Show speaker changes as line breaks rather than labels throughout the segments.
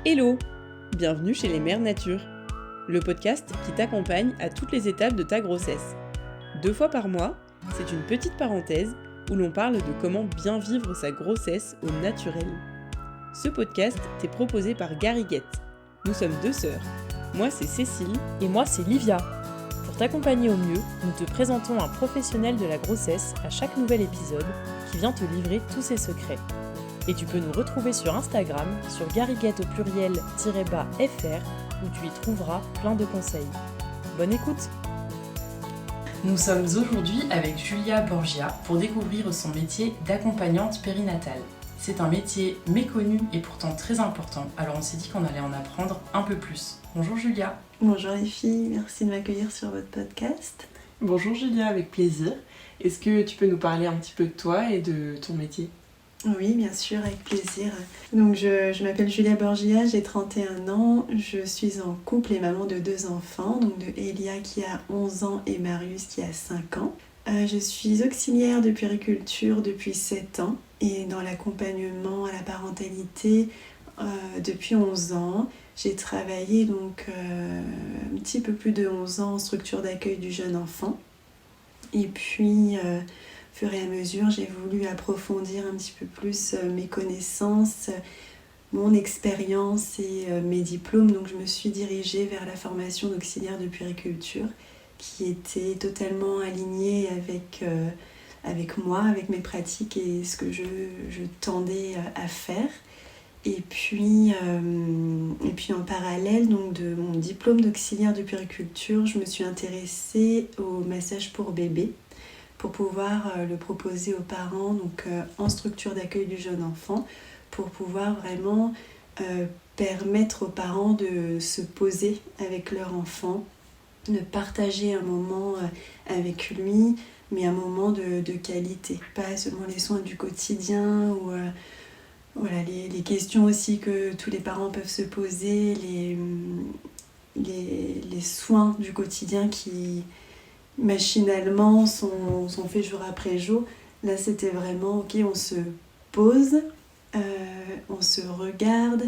Hello! Bienvenue chez les Mères Nature, le podcast qui t'accompagne à toutes les étapes de ta grossesse. 2 fois par mois, c'est une petite parenthèse où l'on parle de comment bien vivre sa grossesse au naturel. Ce podcast t'est proposé par Gariguette. Nous sommes 2 sœurs. Moi c'est Cécile
et moi c'est Livia. Pour t'accompagner au mieux, nous te présentons un professionnel de la grossesse à chaque nouvel épisode qui vient te livrer tous ses secrets. Et tu peux nous retrouver sur Instagram, sur gariguette au pluriel-fr, où tu y trouveras plein de conseils. Bonne écoute!
Nous sommes aujourd'hui avec Julia Borgia pour découvrir son métier d'accompagnante périnatale. C'est un métier méconnu et pourtant très important, alors on s'est dit qu'on allait en apprendre un peu plus. Bonjour Julia.
Bonjour les filles, merci de m'accueillir sur votre podcast.
Bonjour Julia, avec plaisir. Est-ce que tu peux nous parler un petit peu de toi et de ton métier ?
Oui, bien sûr, avec plaisir. Donc je m'appelle Julia Borgia, j'ai 31 ans, je suis en couple et maman de 2 enfants, donc de Elia qui a 11 ans et Marius qui a 5 ans. Je suis auxiliaire de puériculture depuis 7 ans et dans l'accompagnement à la parentalité depuis 11 ans. J'ai travaillé donc un petit peu plus de 11 ans en structure d'accueil du jeune enfant. Et puis, au fur et à mesure, j'ai voulu approfondir un petit peu plus mes connaissances, mon expérience et mes diplômes. Donc, je me suis dirigée vers la formation d'auxiliaire de puériculture qui était totalement alignée avec moi, avec mes pratiques et ce que je tendais à faire. Et puis en parallèle donc de mon diplôme d'auxiliaire de puériculture, je me suis intéressée au massage pour bébé pour pouvoir le proposer aux parents donc, en structure d'accueil du jeune enfant pour pouvoir vraiment permettre aux parents de se poser avec leur enfant, de partager un moment avec lui, mais un moment de qualité, pas seulement les soins du quotidien ou voilà, les questions aussi que tous les parents peuvent se poser, les soins du quotidien qui machinalement sont faits jour après jour. Là, c'était vraiment, ok, on se pose, on se regarde,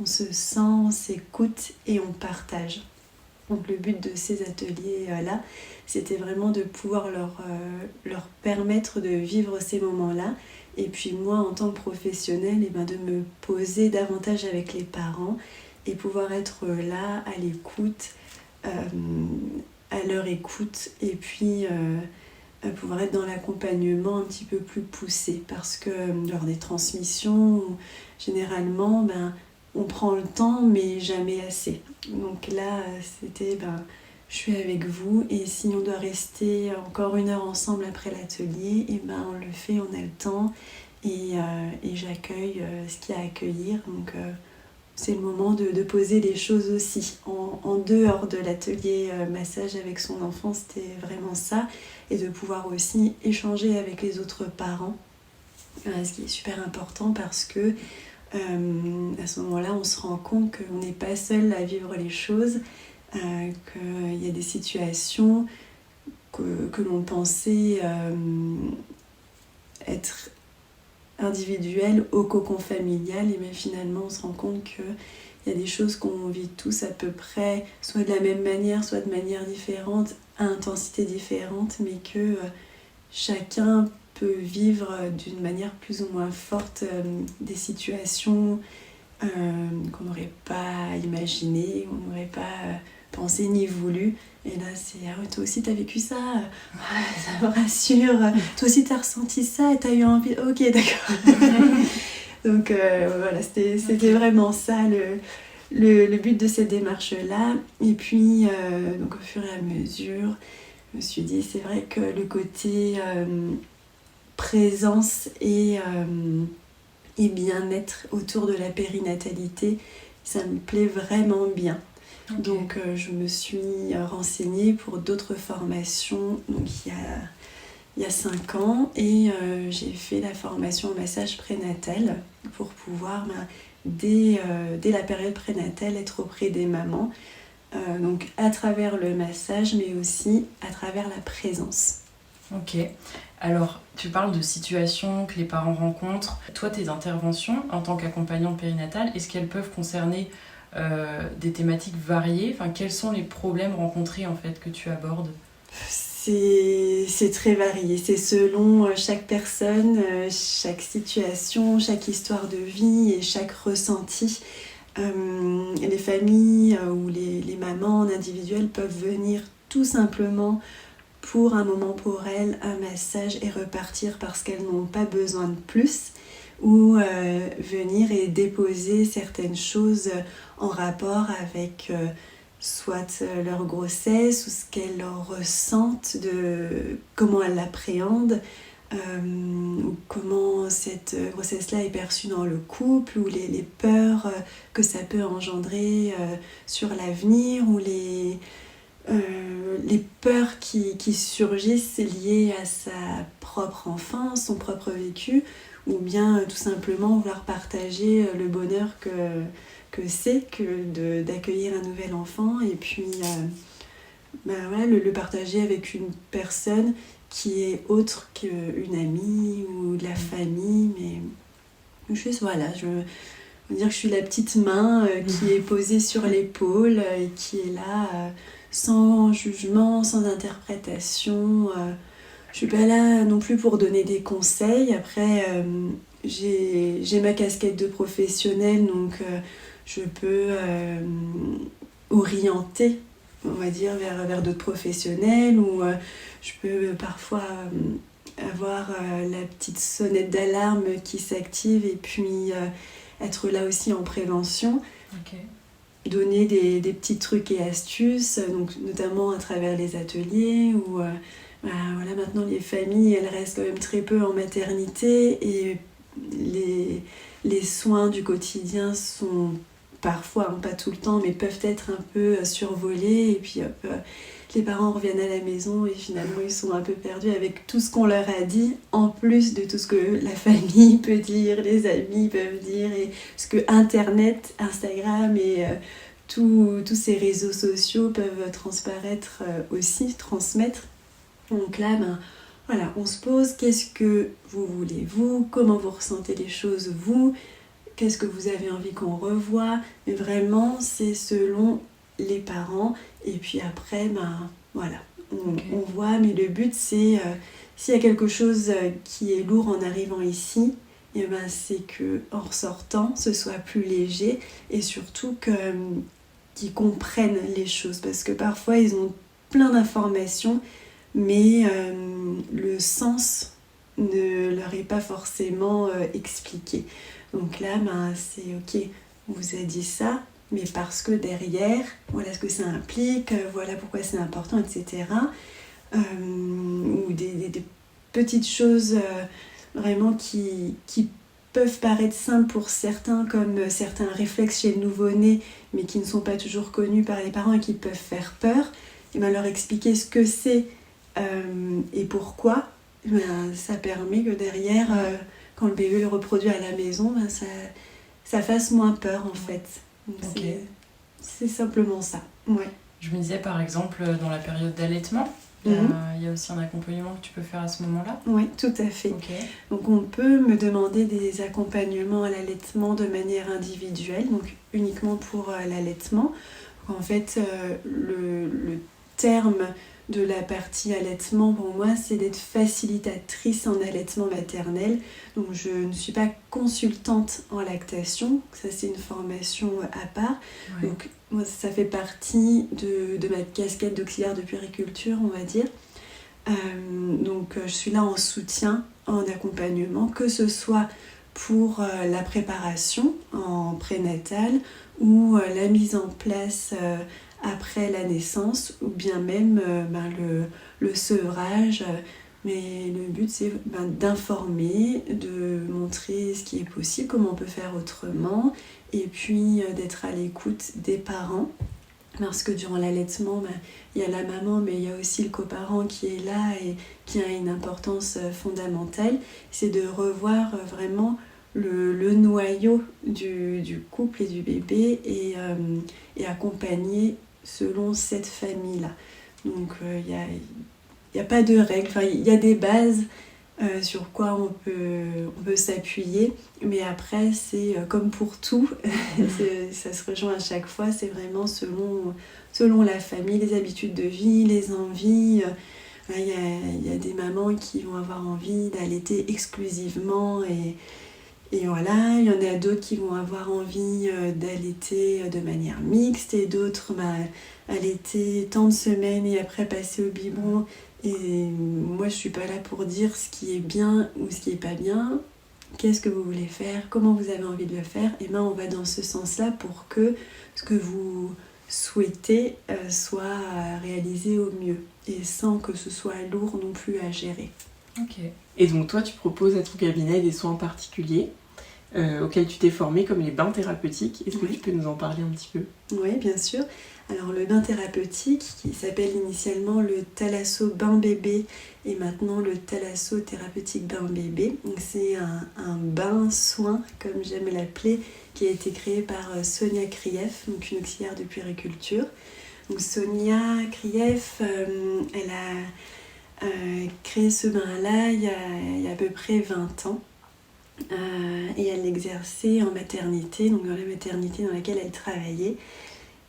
on se sent, on s'écoute et on partage. Donc le but de ces ateliers-là, c'était vraiment de pouvoir leur permettre de vivre ces moments-là. Et puis moi, en tant que professionnelle, de me poser davantage avec les parents et pouvoir être là, à l'écoute, à leur écoute, et puis pouvoir être dans l'accompagnement un petit peu plus poussé. Parce que lors des transmissions, généralement, on prend le temps, mais jamais assez. Donc là, c'était... je suis avec vous et si on doit rester encore 1 heure ensemble après l'atelier, on le fait, on a le temps et j'accueille ce qu'il y a à accueillir. Donc c'est le moment de poser les choses aussi. En dehors de l'atelier massage avec son enfant, c'était vraiment ça. Et de pouvoir aussi échanger avec les autres parents, ce qui est super important parce que à ce moment-là, on se rend compte qu'on n'est pas seul à vivre les choses. Qu'il y a des situations que l'on pensait être individuelles au cocon familial et finalement on se rend compte qu'il y a des choses qu'on vit tous à peu près soit de la même manière, soit de manière différente, à intensité différente, mais que chacun peut vivre d'une manière plus ou moins forte des situations qu'on n'aurait pas imaginées, qu'on n'aurait pas pensé ni voulu. Et là c'est toi aussi t'as vécu ça, ça me rassure, toi aussi t'as ressenti ça et t'as eu envie, ok d'accord. Donc voilà, c'était vraiment ça le but de cette démarche là. Et puis donc au fur et à mesure je me suis dit c'est vrai que le côté présence et bien-être autour de la périnatalité, ça me plaît vraiment bien. Okay. Donc je me suis renseignée pour d'autres formations donc il y a 5 ans et j'ai fait la formation en massage prénatal pour pouvoir dès la période prénatale être auprès des mamans, donc à travers le massage mais aussi à travers la présence.
Ok. Alors, tu parles de situations que les parents rencontrent. Toi, tes interventions en tant qu'accompagnante périnatale, est-ce qu'elles peuvent concerner des thématiques variées? Enfin, quels sont les problèmes rencontrés en fait que tu abordes?
C'est très varié, c'est selon chaque personne, chaque situation, chaque histoire de vie et chaque ressenti. Les familles ou les mamans en individuel peuvent venir tout simplement pour un moment pour elles, un massage et repartir parce qu'elles n'ont pas besoin de plus, ou venir et déposer certaines choses en rapport avec soit leur grossesse ou ce qu'elles ressentent, de comment elles l'appréhendent, ou comment cette grossesse-là est perçue dans le couple, ou les peurs que ça peut engendrer sur l'avenir, ou les peurs qui surgissent liées à sa propre enfance, son propre vécu, ou bien tout simplement vouloir partager le bonheur que c'est d'accueillir un nouvel enfant, et puis le partager avec une personne qui est autre qu'une amie ou de la famille, mais juste voilà, je veux dire que je suis la petite main qui est posée sur l'épaule et qui est là sans jugement, sans interprétation. Je suis pas là non plus pour donner des conseils. Après, j'ai ma casquette de professionnelle, donc je peux orienter, on va dire, vers d'autres professionnels, ou je peux parfois avoir la petite sonnette d'alarme qui s'active, et puis être là aussi en prévention.
Okay.
Donner des petits trucs et astuces, donc notamment à travers les ateliers, où voilà, maintenant les familles elles restent quand même très peu en maternité, et les soins du quotidien sont parfois, pas tout le temps, mais peuvent être un peu survolés, et puis les parents reviennent à la maison et finalement ils sont un peu perdus avec tout ce qu'on leur a dit, en plus de tout ce que la famille peut dire, les amis peuvent dire, et ce que Internet, Instagram et tous ces réseaux sociaux peuvent transparaître aussi, transmettre. Donc là, voilà, on se pose, qu'est-ce que vous voulez vous, comment vous ressentez les choses vous, qu'est-ce que vous avez envie qu'on revoie, mais vraiment c'est selon les parents, et puis après voilà, on voit, mais le but c'est s'il y a quelque chose qui est lourd en arrivant ici, et c'est que en ressortant ce soit plus léger, et surtout qu'ils comprennent les choses, parce que parfois ils ont plein d'informations, mais le sens ne leur est pas forcément expliqué. Donc là, c'est ok, on vous a dit ça, mais parce que derrière, voilà ce que ça implique, voilà pourquoi c'est important, etc. Ou des petites choses vraiment qui peuvent paraître simples pour certains, comme certains réflexes chez le nouveau-né, mais qui ne sont pas toujours connus par les parents et qui peuvent faire peur, et leur expliquer ce que c'est et pourquoi, ça permet que derrière, quand le bébé le reproduit à la maison, ça fasse moins peur en fait. Donc c'est simplement ça. Ouais.
Je me disais par exemple dans la période d'allaitement, il y a aussi un accompagnement que tu peux faire à ce moment-là?
Oui, tout à fait. Donc on peut me demander des accompagnements à l'allaitement de manière individuelle, donc uniquement pour l'allaitement. En fait, le terme de la partie allaitement, pour moi, c'est d'être facilitatrice en allaitement maternel. Donc je ne suis pas consultante en lactation, ça c'est une formation à part. Ouais. Donc moi, ça fait partie de ma casquette d'auxiliaire de puériculture, on va dire. Donc je suis là en soutien, en accompagnement, que ce soit pour la préparation en prénatal ou la mise en place après la naissance, ou bien même le sevrage. Mais le but c'est d'informer, de montrer ce qui est possible, comment on peut faire autrement, et puis d'être à l'écoute des parents, parce que durant l'allaitement, il y a la maman, mais il y a aussi le coparent qui est là et qui a une importance fondamentale. C'est de revoir vraiment le noyau du couple et du bébé, et accompagner selon cette famille-là. Donc il y a n'y a pas de règles, enfin, il y a des bases sur quoi on peut s'appuyer, mais après c'est comme pour tout, ça se rejoint à chaque fois, c'est vraiment selon la famille, les habitudes de vie, les envies. Il y a des mamans qui vont avoir envie d'allaiter exclusivement et voilà, il y en a d'autres qui vont avoir envie d'allaiter de manière mixte et d'autres allaiter tant de semaines et après passer au biberon. Et moi je suis pas là pour dire ce qui est bien ou ce qui est pas bien. Qu'est-ce que vous voulez faire? Comment vous avez envie de le faire? Et bien on va dans ce sens-là pour que ce que vous souhaitez soit réalisé au mieux et sans que ce soit lourd non plus à gérer.
Ok. Et donc toi tu proposes à ton cabinet des soins particuliers auxquels tu t'es formée comme les bains thérapeutiques. Est-ce que tu peux nous en parler un petit peu?
Oui, bien sûr. Alors le bain thérapeutique qui s'appelle initialement le Thalasso bain bébé et maintenant le Thalasso thérapeutique bain bébé. Donc, c'est un bain soin comme j'aime l'appeler qui a été créé par Sonia Krief, donc une auxiliaire de puériculture. Donc Sonia Krief, elle a créé ce bain-là il y a à peu près 20 ans. Et elle l'exerçait en maternité, donc dans la maternité dans laquelle elle travaillait.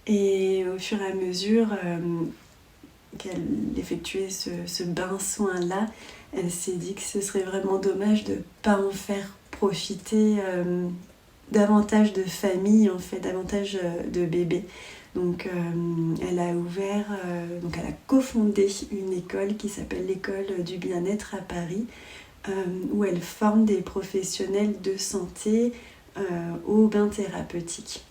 Et au fur et à mesure qu'elle effectuait ce bain soin-là, elle s'est dit que ce serait vraiment dommage de ne pas en faire profiter davantage de familles, en fait, davantage de bébés. Donc elle a elle a cofondé une école qui s'appelle l'école du bien-être à Paris, où elle forme des professionnels de santé au bain thérapeutique.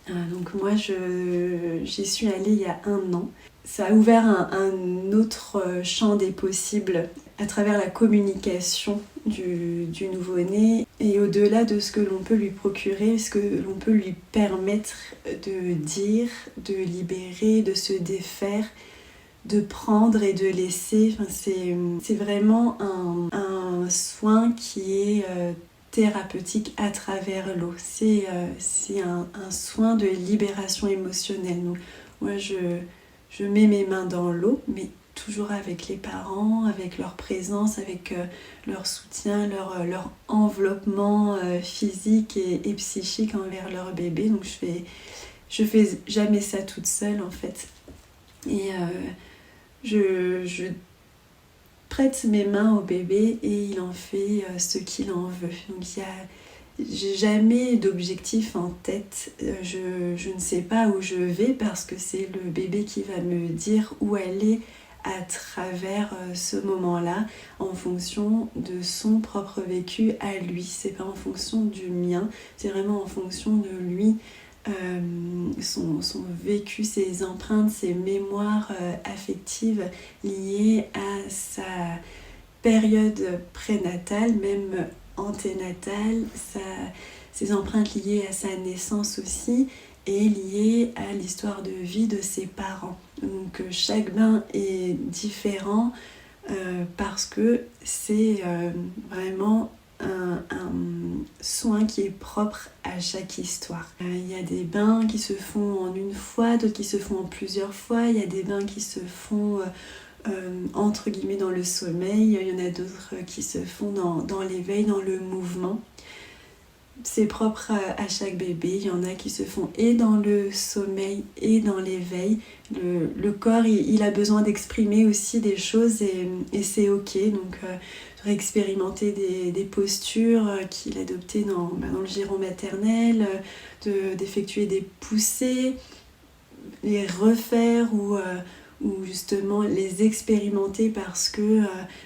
Donc moi j'y suis allée il y a 1 an. Ça a ouvert un autre champ des possibles à travers la communication du nouveau-né et au-delà de ce que l'on peut lui procurer, ce que l'on peut lui permettre de dire, de libérer, de se défaire, de prendre et de laisser. Enfin, c'est vraiment un soin qui est thérapeutique à travers l'eau. C'est un soin de libération émotionnelle. Donc, moi, je mets mes mains dans l'eau, mais toujours avec les parents, avec leur présence, avec leur soutien, leur enveloppement physique et psychique envers leur bébé. Donc je fais jamais ça toute seule en fait. Et je prête mes mains au bébé et il en fait ce qu'il en veut. Donc j'ai jamais d'objectif en tête. Je ne sais pas où je vais parce que c'est le bébé qui va me dire où aller à travers ce moment-là en fonction de son propre vécu à lui. C'est pas en fonction du mien, c'est vraiment en fonction de lui, son vécu, ses empreintes, ses mémoires affectives liées à sa période prénatale, même anténatale, ses empreintes liées à sa naissance aussi et liées à l'histoire de vie de ses parents. Donc chaque bain est différent parce que c'est vraiment un soin qui est propre à chaque histoire. Il y a des bains qui se font en une fois, d'autres qui se font en plusieurs fois. Il y a des bains qui se font entre guillemets dans le sommeil. Il y en a d'autres qui se font dans l'éveil, dans le mouvement. C'est propre à chaque bébé. Il y en a qui se font et dans le sommeil et dans l'éveil. Le corps, il a besoin d'exprimer aussi des choses et c'est ok. Donc, expérimenter des postures qu'il adoptait dans le giron maternel, d'effectuer des poussées, les refaire ou justement les expérimenter parce que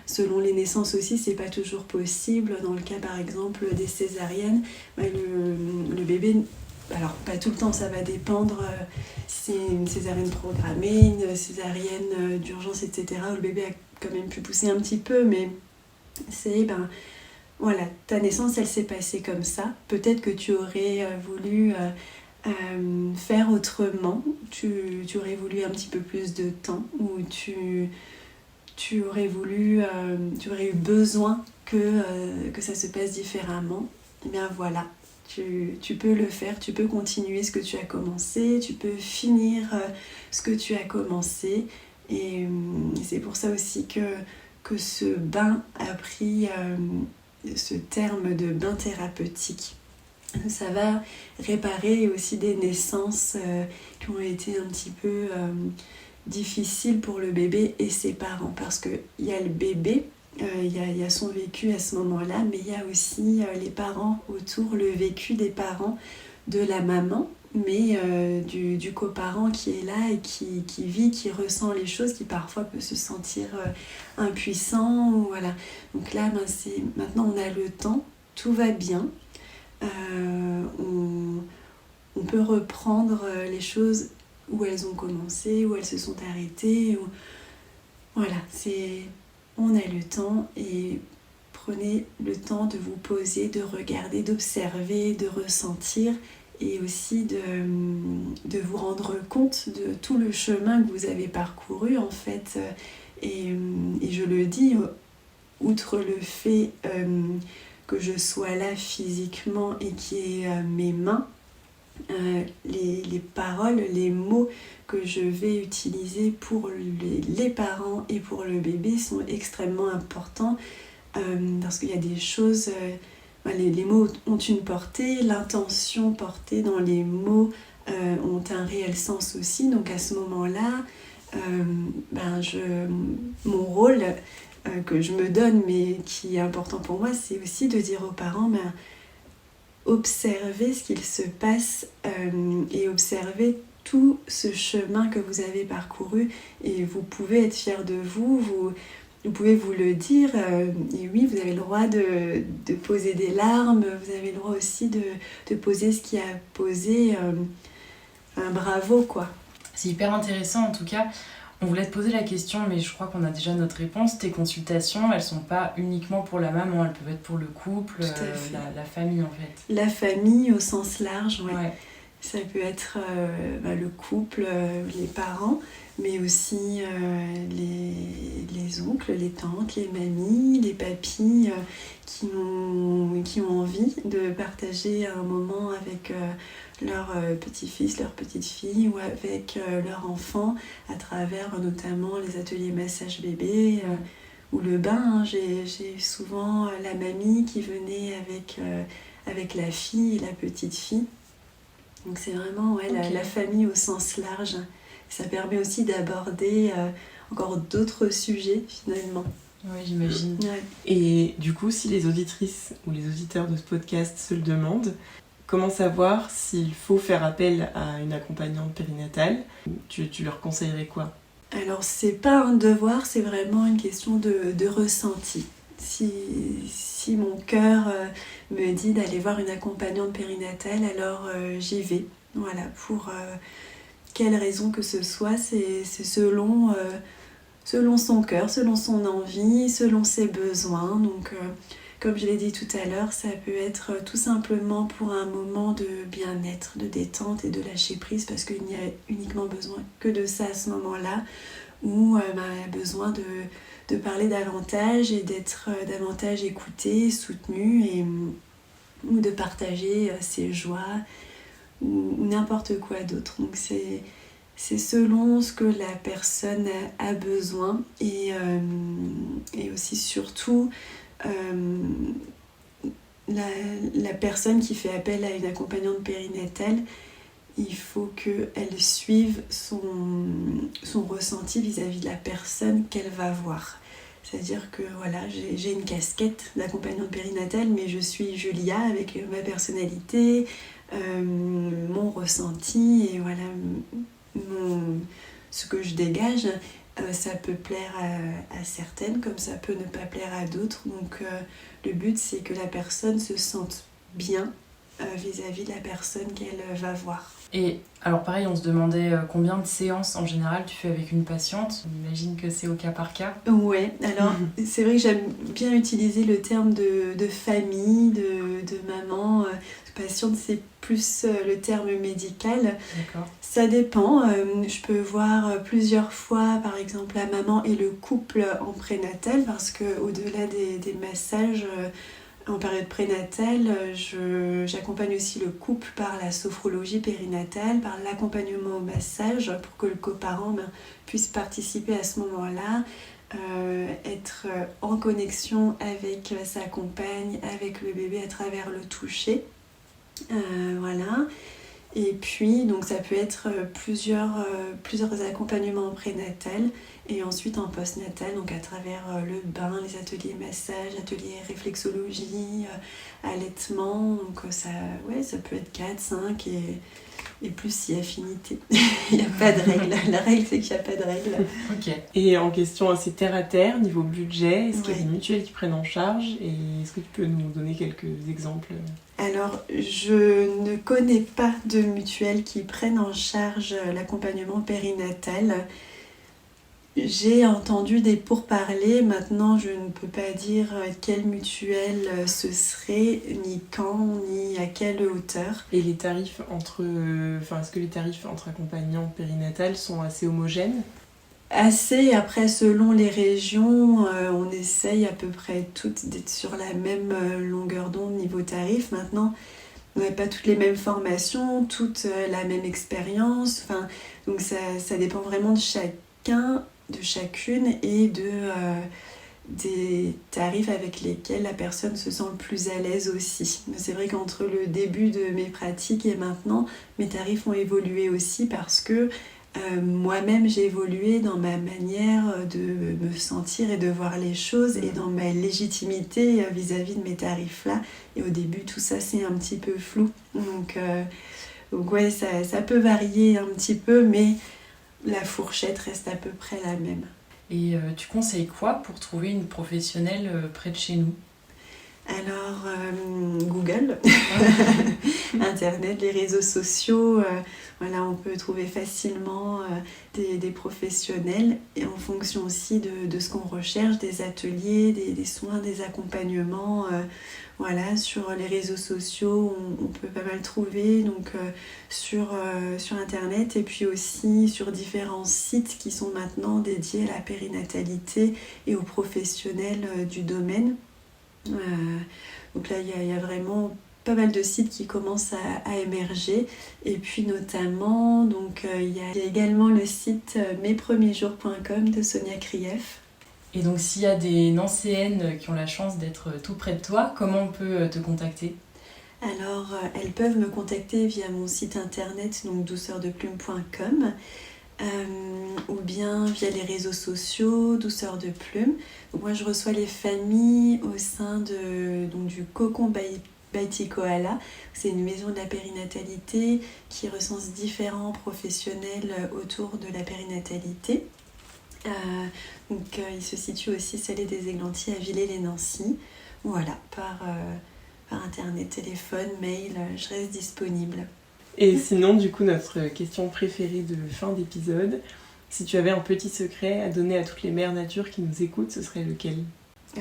selon les naissances aussi c'est pas toujours possible. Dans le cas par exemple des césariennes, le bébé, alors pas tout le temps, ça va dépendre si c'est une césarienne programmée, une césarienne d'urgence, etc. où le bébé a quand même pu pousser un petit peu, mais c'est voilà, ta naissance elle s'est passée comme ça. Peut-être que tu aurais voulu faire autrement, tu aurais voulu un petit peu plus de temps ou tu aurais eu besoin que ça se passe différemment. Et bien voilà, tu peux le faire, tu peux continuer ce que tu as commencé, tu peux finir ce que tu as commencé Et c'est pour ça aussi que ce bain a pris ce terme de bain thérapeutique. Ça va réparer aussi des naissances qui ont été un petit peu difficiles pour le bébé et ses parents. Parce qu'il y a le bébé, il y a son vécu à ce moment-là, mais il y a aussi les parents autour, le vécu des parents, de la maman, mais du coparent qui est là et qui vit, qui ressent les choses, qui parfois peut se sentir impuissant. Voilà. Donc là, maintenant on a le temps, tout va bien. On peut reprendre les choses où elles ont commencé, où elles se sont arrêtées. Voilà, on a le temps et prenez le temps de vous poser, de regarder, d'observer, de ressentir et aussi de vous rendre compte de tout le chemin que vous avez parcouru en fait. Et je le dis, outre le fait que je sois là physiquement et qu'il y ait mes mains, les paroles, les mots que je vais utiliser pour les parents et pour le bébé sont extrêmement importants parce qu'il y a des choses, les mots ont une portée, l'intention portée dans les mots ont un réel sens aussi. Donc à ce moment-là, mon rôle que je me donne mais qui est important pour moi, c'est aussi de dire aux parents observez ce qu'il se passe et observez tout ce chemin que vous avez parcouru et vous pouvez être fiers de vous pouvez vous le dire et oui, vous avez le droit de poser des larmes, vous avez le droit aussi de poser ce qui a posé un bravo quoi.
C'est hyper intéressant en tout cas. On voulait te poser la question, mais je crois qu'on a déjà notre réponse. Tes consultations, elles sont pas uniquement pour la maman, elles peuvent être pour le couple, la famille en fait.
La famille au sens large,
ouais.
Ça peut être le couple, les parents, mais aussi les oncles, les tantes, les mamies, les papis qui ont envie de partager un moment avec leur petit-fils, leur petite-fille ou avec leur enfant à travers notamment les ateliers massage bébé ou le bain. J'ai souvent la mamie qui venait avec la fille et la petite-fille. Donc c'est vraiment la famille au sens large. Ça permet aussi d'aborder encore d'autres sujets finalement.
Oui, j'imagine.
Ouais.
Et du coup, si les auditrices ou les auditeurs de ce podcast se le demandent, comment savoir s'il faut faire appel à une accompagnante périnatale ? Tu leur conseillerais quoi ?
Alors c'est pas un devoir, c'est vraiment une question de ressenti. Si mon cœur me dit d'aller voir une accompagnante périnatale, alors j'y vais. Voilà, pour quelle raison que ce soit, c'est selon son cœur, selon son envie, selon ses besoins. Donc comme je l'ai dit tout à l'heure, ça peut être tout simplement pour un moment de bien-être, de détente et de lâcher prise parce qu'il n'y a uniquement besoin que de ça à ce moment-là où on a besoin de parler davantage et d'être davantage écouté, soutenu ou de partager ses joies ou n'importe quoi d'autre. Donc c'est selon ce que la personne a besoin et aussi surtout la personne qui fait appel à une accompagnante périnatale, il faut qu'elle suive son ressenti vis-à-vis de la personne qu'elle va voir. C'est-à-dire que voilà, j'ai une casquette d'accompagnante périnatale, mais je suis Julia avec ma personnalité, mon ressenti et voilà ce que je dégage. Ça peut plaire à certaines comme ça peut ne pas plaire à d'autres. Donc le but c'est que la personne se sente bien vis-à-vis de la personne qu'elle va voir.
Et alors pareil, on se demandait combien de séances en général tu fais avec une patiente. J'imagine que c'est au cas par cas.
Ouais, alors c'est vrai que j'aime bien utiliser le terme de famille, de maman. Patiente, c'est plus le terme médical.
D'accord.
Ça dépend. Je peux voir plusieurs fois, par exemple, la maman et le couple en prénatal parce qu'au-delà des massages, En période prénatale, j'accompagne aussi le couple par la sophrologie périnatale, par l'accompagnement au massage pour que le coparent puisse participer à ce moment-là, être en connexion avec sa compagne, avec le bébé à travers le toucher. Voilà. Et puis, donc ça peut être plusieurs accompagnements en prénatal et ensuite en postnatal, donc à travers le bain, les ateliers massage, ateliers réflexologie, allaitement. Donc ça peut être 4, 5 et plus si affinité. Il n'y a pas de règle. La règle, c'est qu'il n'y a pas de règle.
Ok. Et en question assez terre à terre, niveau budget, est-ce qu'il y a
Ouais.
des mutuelles qui prennent en charge et est-ce que tu peux nous donner quelques exemples?
Alors, je ne connais pas de mutuelles qui prennent en charge l'accompagnement périnatal. J'ai entendu des pourparlers, maintenant je ne peux pas dire quelle mutuelle ce serait, ni quand, ni à quelle hauteur.
Et les tarifs est-ce que les tarifs entre accompagnants périnatales sont assez homogènes?
Assez, après selon les régions, on essaye à peu près toutes d'être sur la même longueur d'onde niveau tarif. Maintenant, on n'a pas toutes les mêmes formations, toutes la même expérience. Donc ça dépend vraiment de chacun, de chacune et des tarifs avec lesquels la personne se sent le plus à l'aise aussi. Mais c'est vrai qu'entre le début de mes pratiques et maintenant, mes tarifs ont évolué aussi parce que moi-même j'ai évolué dans ma manière de me sentir et de voir les choses et dans ma légitimité vis-à-vis de mes tarifs là. Et au début tout ça c'est un petit peu flou. Donc ouais, ça peut varier un petit peu, mais la fourchette reste à peu près la même.
Et tu conseilles quoi pour trouver une professionnelle près de chez nous?
Alors, Google, Internet, les réseaux sociaux, voilà, on peut trouver facilement des professionnels et en fonction aussi de ce qu'on recherche, des ateliers, des soins, des accompagnements. Voilà, sur les réseaux sociaux, on peut pas mal trouver, donc sur Internet et puis aussi sur différents sites qui sont maintenant dédiés à la périnatalité et aux professionnels du domaine. Donc là, il y a vraiment pas mal de sites qui commencent à émerger. Et puis notamment, donc, il y a également le site mespremiersjours.com de Sonia Krief.
Et donc s'il y a des Nancéennes qui ont la chance d'être tout près de toi, comment on peut te contacter?
Alors, elles peuvent me contacter via mon site internet, donc douceurdeplume.com. Ou bien via les réseaux sociaux, Douceur de Plume. Donc moi je reçois les familles au sein du Cocon by Koala. C'est une maison de la périnatalité qui recense différents professionnels autour de la périnatalité. Il se situe aussi Salé des Églantiers à Villers-les-Nancy. Voilà, par internet, téléphone, mail, je reste disponible.
Et sinon, du coup, notre question préférée de fin d'épisode, si tu avais un petit secret à donner à toutes les mères nature qui nous écoutent, ce serait lequel?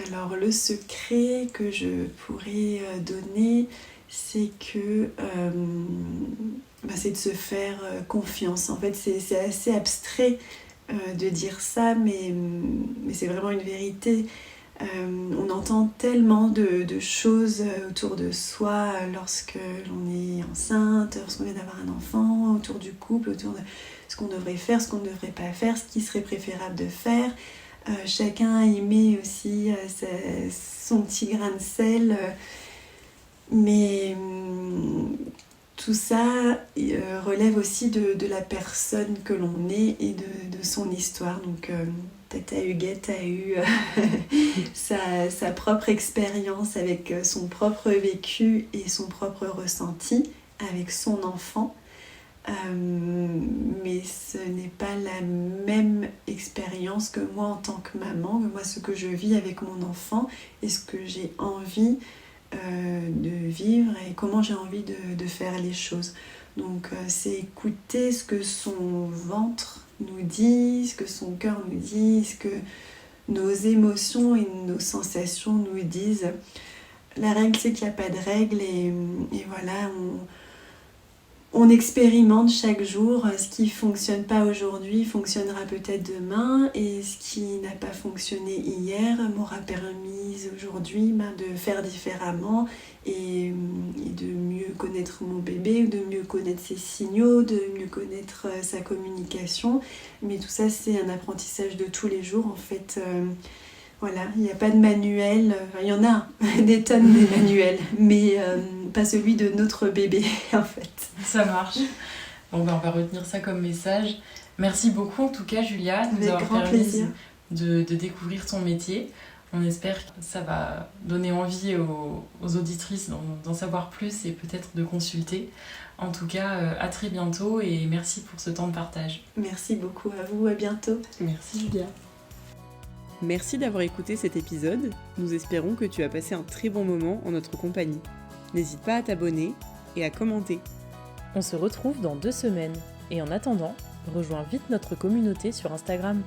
Alors le secret que je pourrais donner, c'est que c'est de se faire confiance. En fait, c'est assez abstrait de dire ça, mais c'est vraiment une vérité. On entend tellement de choses autour de soi lorsque l'on est enceinte, lorsqu'on vient d'avoir un enfant, autour du couple, autour de ce qu'on devrait faire, ce qu'on ne devrait pas faire, ce qui serait préférable de faire. Chacun y met aussi son petit grain de sel, mais tout ça relève aussi de la personne que l'on est et de son histoire. Donc Tata Huguette a eu sa propre expérience avec son propre vécu et son propre ressenti avec son enfant. Mais ce n'est pas la même expérience que moi en tant que maman, que moi ce que je vis avec mon enfant et ce que j'ai envie de vivre et comment j'ai envie de faire les choses. Donc c'est écouter ce que son ventre nous dit, ce que son cœur nous dit, ce que nos émotions et nos sensations nous disent. La règle c'est qu'il n'y a pas de règle et voilà, on expérimente chaque jour. Ce qui ne fonctionne pas aujourd'hui fonctionnera peut-être demain, et ce qui n'a pas fonctionné hier m'aura permis aujourd'hui de faire différemment et de mieux connaître mon bébé, de mieux connaître ses signaux, de mieux connaître sa communication. Mais tout ça, c'est un apprentissage de tous les jours en fait. Voilà, il n'y a pas de manuel, il y en a des tonnes de manuels, mais pas celui de notre bébé en fait.
Ça marche. Bon, on va retenir ça comme message. Merci beaucoup en tout cas Julia de nous avoir permis de découvrir ton métier. On espère que ça va donner envie aux auditrices d'en savoir plus et peut-être de consulter. En tout cas, à très bientôt et merci pour ce temps de partage.
Merci beaucoup à vous, à bientôt.
Merci Julia.
Merci d'avoir écouté cet épisode. Nous espérons que tu as passé un très bon moment en notre compagnie. N'hésite pas à t'abonner et à commenter.
On se retrouve dans 2 semaines. Et en attendant, rejoins vite notre communauté sur Instagram.